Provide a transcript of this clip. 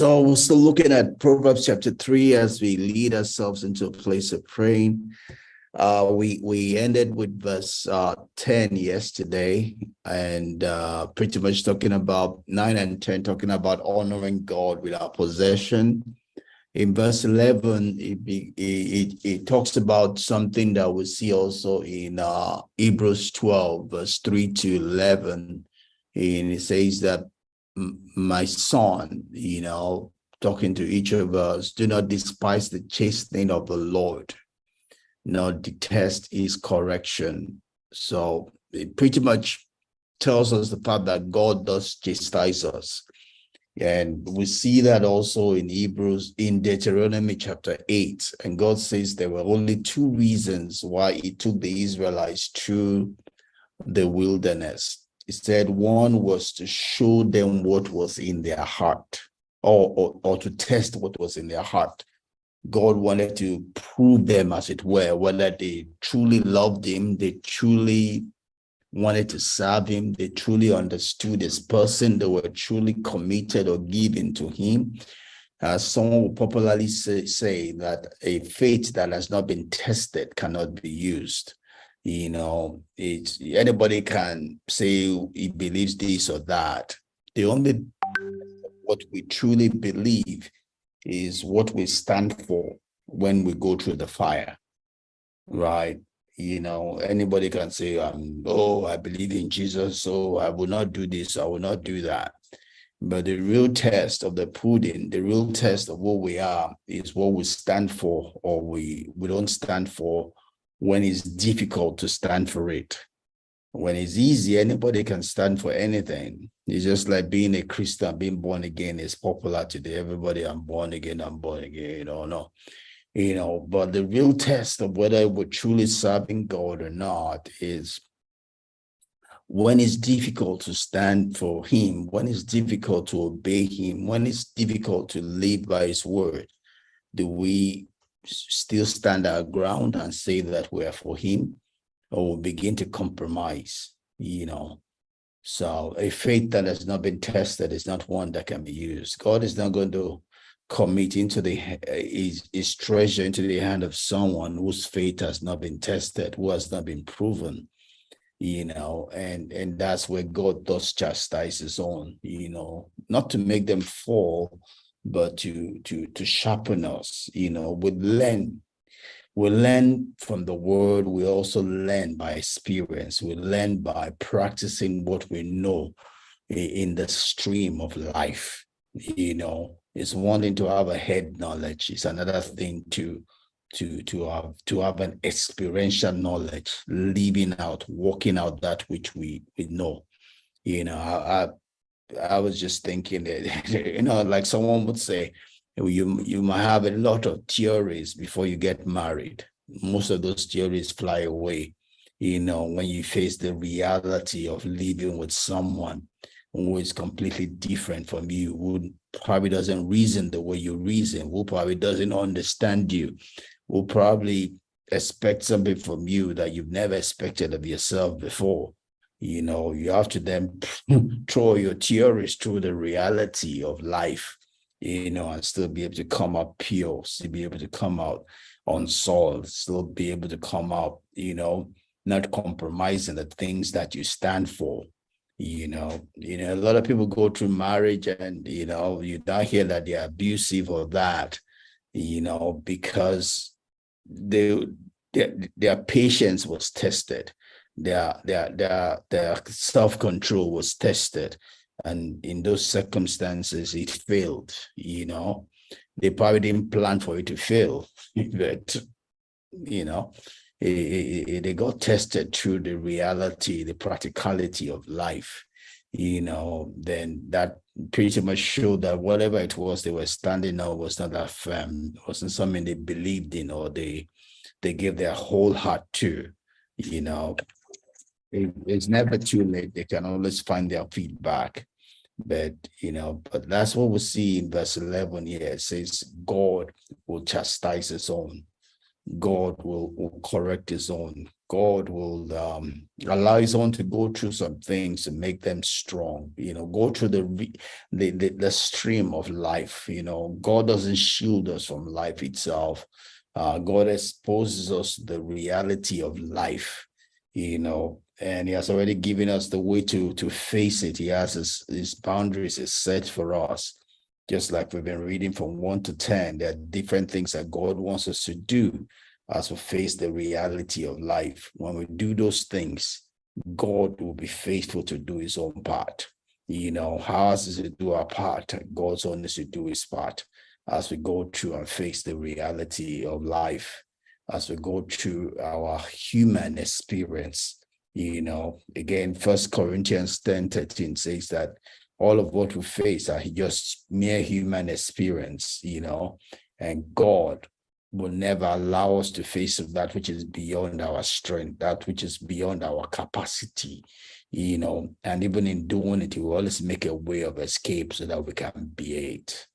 So we're still looking at Proverbs chapter 3 as we lead ourselves into a place of praying. We ended with verse 10 yesterday, and pretty much talking about 9 and 10, talking about honoring God with our possession. In verse 11, it talks about something that we see also in Hebrews 12, verse 3 to 11. And it says that, my son, talking to each of us, do not despise the chastening of the Lord, nor detest his correction. So it pretty much tells us the fact that God does chastise us. And we see that also in Deuteronomy chapter 8. And God says there were only two reasons why he took the Israelites through the wilderness. He said one was to show them what was in their heart, or to test what was in their heart. God wanted to prove them, as it were, whether they truly loved him, they truly wanted to serve him, they truly understood his person, they were truly committed or given to him. Someone will popularly say that a faith that has not been tested cannot be used. Anybody can say he believes this or that. The only what we truly believe is what we stand for when we go through the fire, right? Anybody can say, I believe in Jesus, so I will not do this, I will not do that. But the real test of the pudding, the real test of what we are, is what we stand for or we don't stand for, when it's difficult to stand for it. When it's easy, anybody can stand for anything. It's just like being a Christian, being born again is popular today. Everybody, I'm born again, no. But the real test of whether we're truly serving God or not is when it's difficult to stand for him, when it's difficult to obey him, when it's difficult to live by his word. Do we still stand our ground and say that we are for him, or we begin to compromise? So a faith that has not been tested is not one that can be used. God is not going to commit into his treasure into the hand of someone whose faith has not been tested, who has not been proven, and that's where God does chastise his own, not to make them fall, but to sharpen us. We learn from the word. We also learn by experience. We learn by practicing what we know in the stream of life. It's one thing to have a head knowledge. It's another thing to have an experiential knowledge, living out, walking out that which we know. I was just thinking that, like someone would say, you might have a lot of theories before you get married. Most of those theories fly away, when you face the reality of living with someone who is completely different from you, who probably doesn't reason the way you reason, who probably doesn't understand you, who probably expect something from you that you've never expected of yourself before. You have to then throw your theories through the reality of life, and still be able to come out pure, still be able to come out unsoiled, still be able to come out, not compromising the things that you stand for. A lot of people go through marriage and, you don't hear that they're abusive or that, because their patience was tested. Their self-control was tested. And in those circumstances, it failed. They probably didn't plan for it to fail, but they got tested through the reality, the practicality of life. Then that pretty much showed that whatever it was they were standing on was not that firm. It wasn't something they believed in or they gave their whole heart to. It's never too late. They can always find their feedback. But that's what we see in verse 11 here. It says God will chastise his own. God will correct his own. God will allow someone to go through some things to make them strong, go through the stream of life. God doesn't shield us from life itself. God exposes us to the reality of life, and he has already given us the way to face it. He has his boundaries is set for us. Just like we've been reading from 1 to 10, there are different things that God wants us to do as we face the reality of life. When we do those things, God will be faithful to do his own part. How us to do our part, God's on us to do his part as we go through and face the reality of life, as we go through our human experience. Again, 1 Corinthians 10:13 says that all of what we face are just mere human experience, and God will never allow us to face that which is beyond our strength, that which is beyond our capacity, and even in doing it, he will always make a way of escape so that we can bear it.